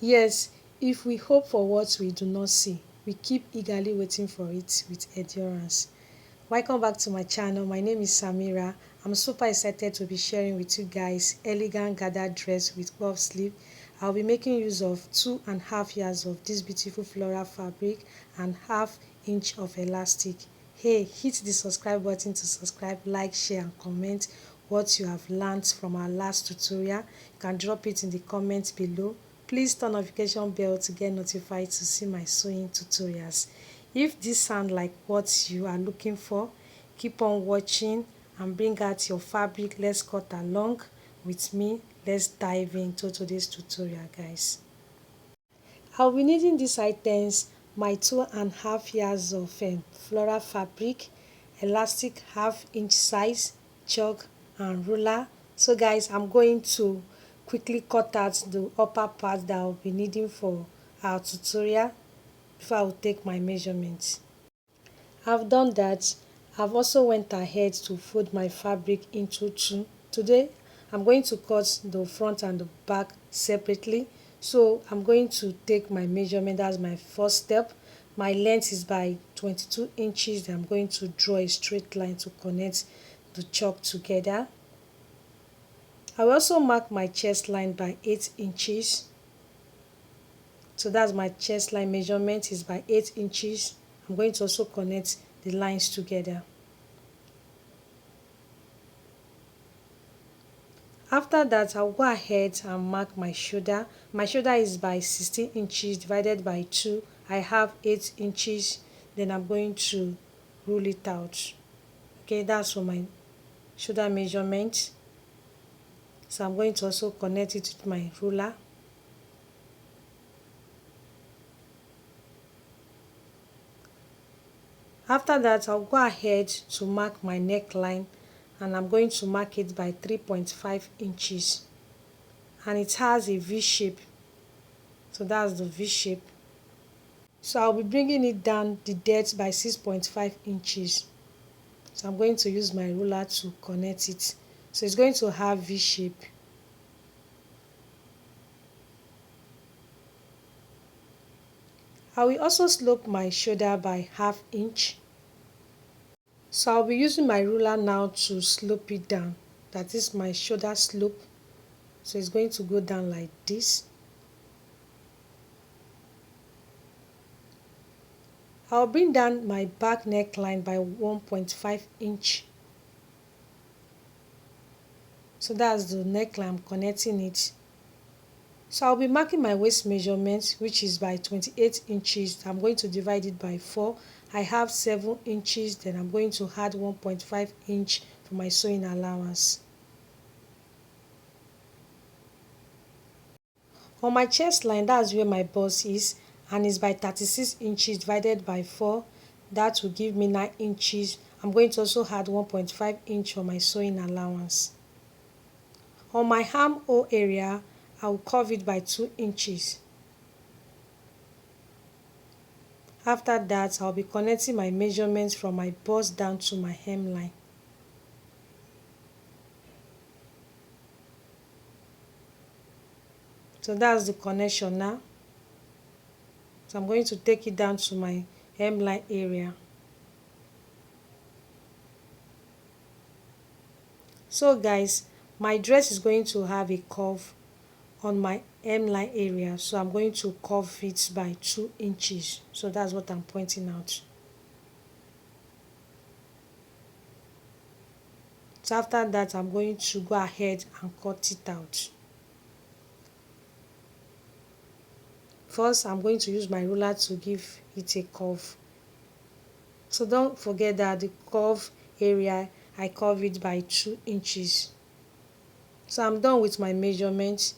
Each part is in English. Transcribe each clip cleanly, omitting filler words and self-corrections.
Yes, if we hope for what we do not see, we keep eagerly waiting for it with endurance. Welcome back to my channel. My name is Samira. I'm super excited to be sharing with you guys elegant gathered dress with puff sleeve. I'll be making use of 2.5 yards of this beautiful floral fabric and half inch of elastic. Hey, hit the subscribe button to subscribe, like, share and comment what you have learned from our last tutorial. You can drop it in the comments below. Please turn notification bell to get notified to see my sewing tutorials. If this sounds like what you are looking for, keep on watching and bring out your fabric. Let's cut along with me. Let's dive into today's tutorial, guys. I'll be needing these items: my 2.5 yards of floral fabric, elastic half-inch size, chalk and ruler. So guys, I'm going to quickly cut out the upper part that I'll be needing for our tutorial before I will take my measurements. I've done that. I've also went ahead to fold my fabric into two. Today I'm going to cut the front and the back separately. So I'm going to take my measurement. That's my first step. My length is by 22 inches. I'm going to draw a straight line to connect the chalk together. I will also mark my chest line by 8 inches. So that's my chest line measurement is by 8 inches. I'm going to also connect the lines together. After that, I'll go ahead and mark my shoulder. My shoulder is by 16 inches divided by 2. I have 8 inches. Then I'm going to rule it out. Okay, that's for my shoulder measurement. So I'm going to also connect it with my ruler. After that, I'll go ahead to mark my neckline, and I'm going to mark it by 3.5 inches. And it has a V shape. So that's the V shape. So I'll be bringing it down the depth by 6.5 inches. So I'm going to use my ruler to connect it. So it's going to have V shape. I will also slope my shoulder by ½ inch. So I'll be using my ruler now to slope it down. That is my shoulder slope. So it's going to go down like this. I'll bring down my back neckline by 1.5 inch. So that's the neckline, I'm connecting it. So I'll be marking my waist measurement, which is by 28 inches. I'm going to divide it by 4. I have 7 inches, then I'm going to add 1.5 inch for my sewing allowance. On my chest line, that's where my bust is, and it's by 36 inches divided by 4. That will give me 9 inches. I'm going to also add 1.5 inch for my sewing allowance. On my armhole area, I will curve it by 2 inches. After that, I'll be connecting my measurements from my bust down to my hemline. So that's the connection now. So I'm going to take it down to my hemline area. So guys, my dress is going to have a curve on my hemline area. So I'm going to curve it by 2 inches. So that's what I'm pointing out. So after that, I'm going to go ahead and cut it out. First, I'm going to use my ruler to give it a curve. So don't forget that the curve area, I curve it by 2 inches. So I'm done with my measurements.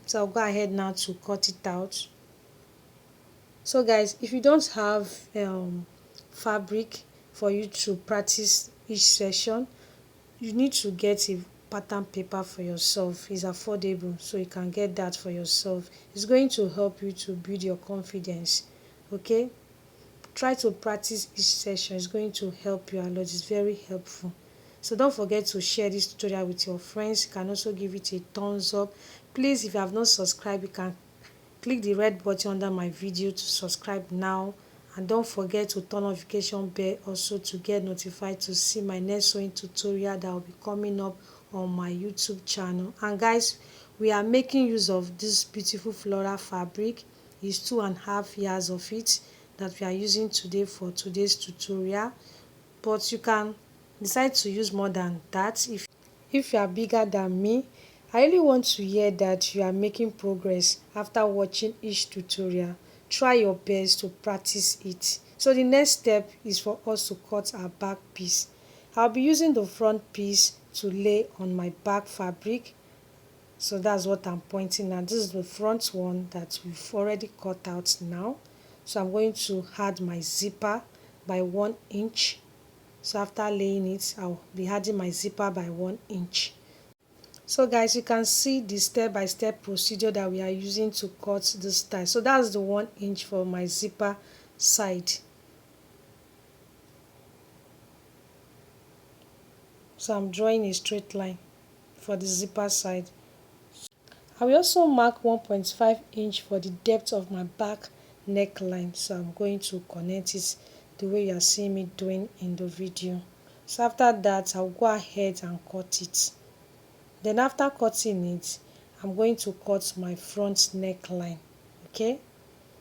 So I'll go ahead now to cut it out. So guys, if you don't have fabric for you to practice each session, you need to get a pattern paper for yourself. It's affordable, so you can get that for yourself. It's going to help you to build your confidence. Okay, try to practice each session. It's going to help you a lot. It's very helpful. So don't forget to share this tutorial with your friends. You can also give it a thumbs up. Please, if you have not subscribed, you can click the red button under my video to subscribe now, and don't forget to turn notification bell also to get notified to see my next sewing tutorial that will be coming up on my YouTube channel. And guys, we are making use of this beautiful floral fabric. It's 2.5 yards of it that we are using today for today's tutorial, but you can decide to use more than that if you are bigger than me. I really want to hear that you are making progress after watching each tutorial. Try your best to practice it. So the next step is for us to cut our back piece. I'll be using the front piece to lay on my back fabric. So that's what I'm pointing at. This is the front one that we've already cut out now. So I'm going to add my zipper by 1 inch. So after laying it, I'll be adding my zipper by 1 inch. So guys, you can see the step-by-step procedure that we are using to cut this tie. So that's the 1 inch for my zipper side. So I'm drawing a straight line for the zipper side. I will also mark 1.5 inch for the depth of my back neckline. So I'm going to connect it the way you are seeing me doing in the video. So after that, I'll go ahead and cut it. Then after cutting it, I'm going to cut my front neckline. Okay,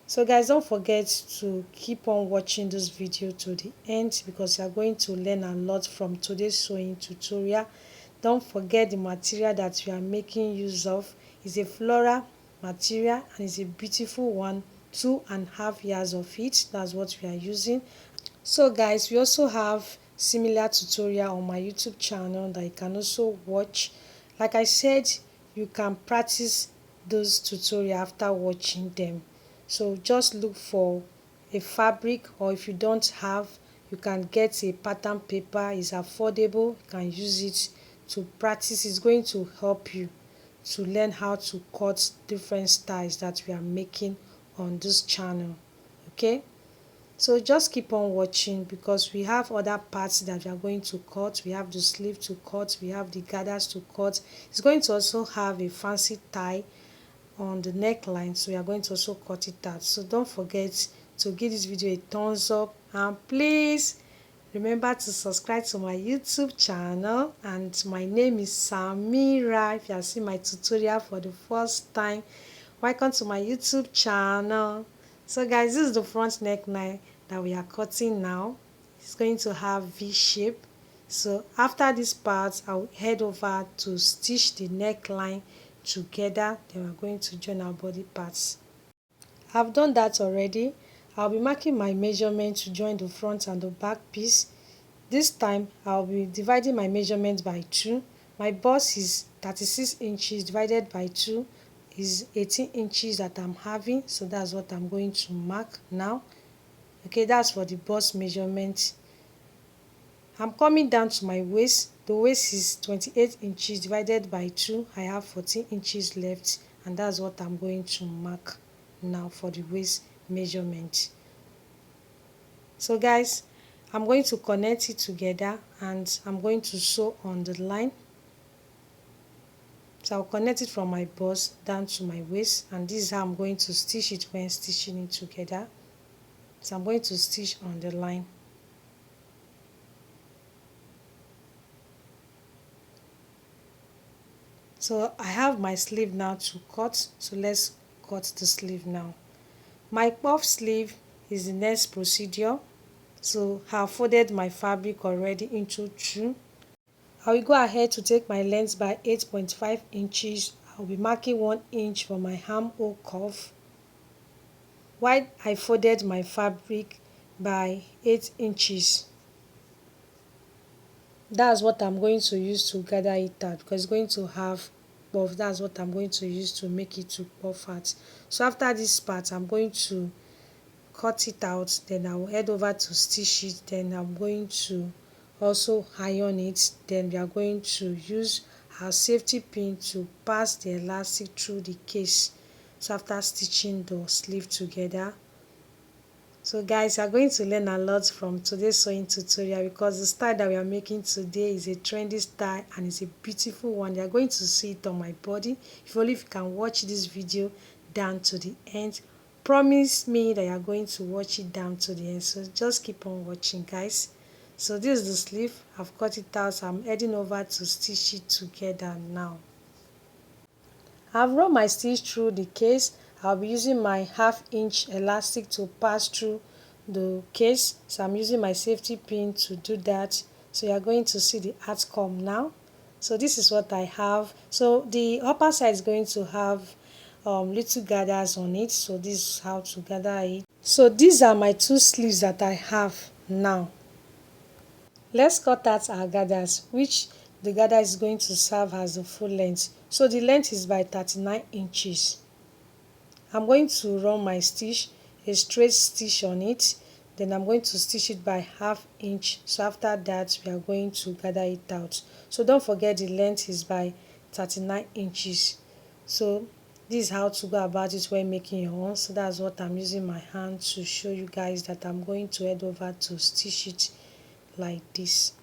so guys, don't forget to keep on watching this video to the end because you are going to learn a lot from today's sewing tutorial. Don't forget the material that we are making use of is a floral material and it's a beautiful one. 2.5 yards of it, that's what we are using. So guys, we also have similar tutorial on my YouTube channel that you can also watch. Like I said, you can practice those tutorials after watching them. So just look for a fabric, or if you don't have, you can get a pattern paper. It's affordable. You can use it to practice. It's going to help you to learn how to cut different styles that we are making on this channel. Okay, so just keep on watching because we have other parts that we are going to cut. We have the sleeve to cut, we have the gathers to cut. It's going to also have a fancy tie on the neckline, so we are going to also cut it out. So don't forget to give this video a thumbs up, and please remember to subscribe to my YouTube channel. And my name is Samira. If you are seeing my tutorial for the first time, welcome to my YouTube channel. So guys, this is the front neckline that we are cutting now. It's going to have V shape. So after this part, I'll head over to stitch the neckline together. Then we're going to join our body parts. I've done that already. I'll be marking my measurement to join the front and the back piece. This time I'll be dividing my measurement by 2. My bust is 36 inches divided by 2 is 18 inches that I'm having, so that's what I'm going to mark now. Okay, that's for the bust measurement. I'm coming down to my waist. The waist is 28 inches divided by 2. I have 14 inches left, and that's what I'm going to mark now for the waist measurement. So guys, I'm going to connect it together and I'm going to sew on the line. So I'll connect it from my bust down to my waist, and this is how I'm going to stitch it when stitching it together. So I'm going to stitch on the line. So I have my sleeve now to cut, so let's cut the sleeve now. My puff sleeve is the next procedure. So I have folded my fabric already into 2. I will go ahead to take my length by 8.5 inches. I'll be marking 1 inch for my armhole cuff, while I folded my fabric by 8 inches. That's what I'm going to use to gather it out because it's going to have puff. That's what I'm going to use to make it to puff out. So after this part, I'm going to cut it out, then I will head over to stitch it, then I'm going to also iron it. Then we are going to use our safety pin to pass the elastic through the case. So after stitching the sleeve together, So guys, you are going to learn a lot from today's sewing tutorial because the style that we are making today is a trendy style and it's a beautiful one. You are going to see it on my body. If you can watch this video down to the end, promise me that you are going to watch it down to the end. So just keep on watching, guys. So this is the sleeve. I've cut it out. So I'm heading over to stitch it together now. I've run my stitch through the case. I'll be using my 1/2 inch elastic to pass through the case. So I'm using my safety pin to do that. So you're going to see the outcome now. So this is what I have. So the upper side is going to have little gathers on it. So this is how to gather it. So these are my 2 sleeves that I have now. Let's cut out our gathers, which the gather is going to serve as the full length. So the length is by 39 inches. I'm going to run my stitch, a straight stitch on it. Then I'm going to stitch it by 1/2 inch. So after that, we are going to gather it out. So don't forget the length is by 39 inches. So this is how to go about it when making your own. So that's what I'm using my hand to show you guys that I'm going to head over to stitch it like this.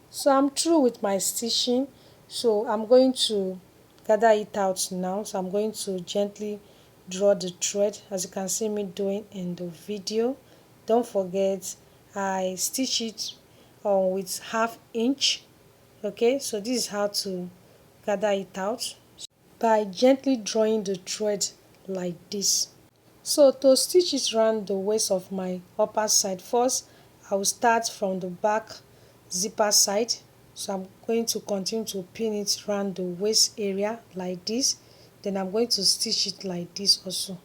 So I'm through with my stitching. So I'm going to gather it out now. So I'm going to gently draw the thread as you can see me doing in the video. Don't forget I stitch it with 1/2 inch. Okay, so this is how to gather it out by gently drawing the thread like this. So to stitch it around the waist of my upper side, first I will start from the back zipper side. So I'm going to continue to pin it around the waist area like this. Then I'm going to stitch it like this also.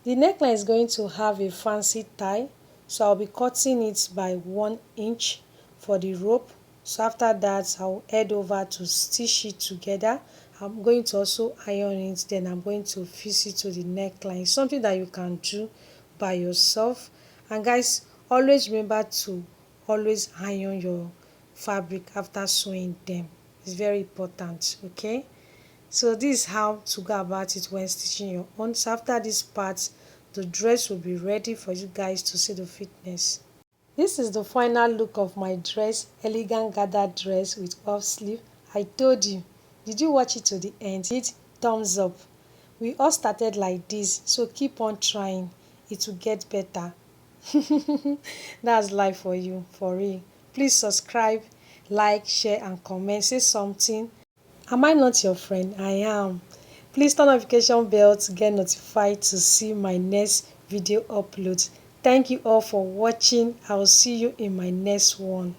The neckline is going to have a fancy tie. So I'll be cutting it by 1 inch for the rope. So after that I'll head over to stitch it together. I'm going to also iron it, then I'm going to fix it to the neckline. Something that you can do by yourself. And guys, always remember to always iron your fabric after sewing them. It's very important, okay? So this is how to go about it when stitching your own. So after this part, the dress will be ready for you guys to see the fitness. This is the final look of my dress, elegant gathered dress with puff sleeve. I told you. Did you watch it to the end? Hit thumbs up. We all started like this, so keep on trying. It will get better. That's life for you, for real. Please subscribe, like, share and comment. Say something. Am I not your friend? I am. Please turn notification bell to get notified to see my next video upload. Thank you all for watching. I will see you in my next one.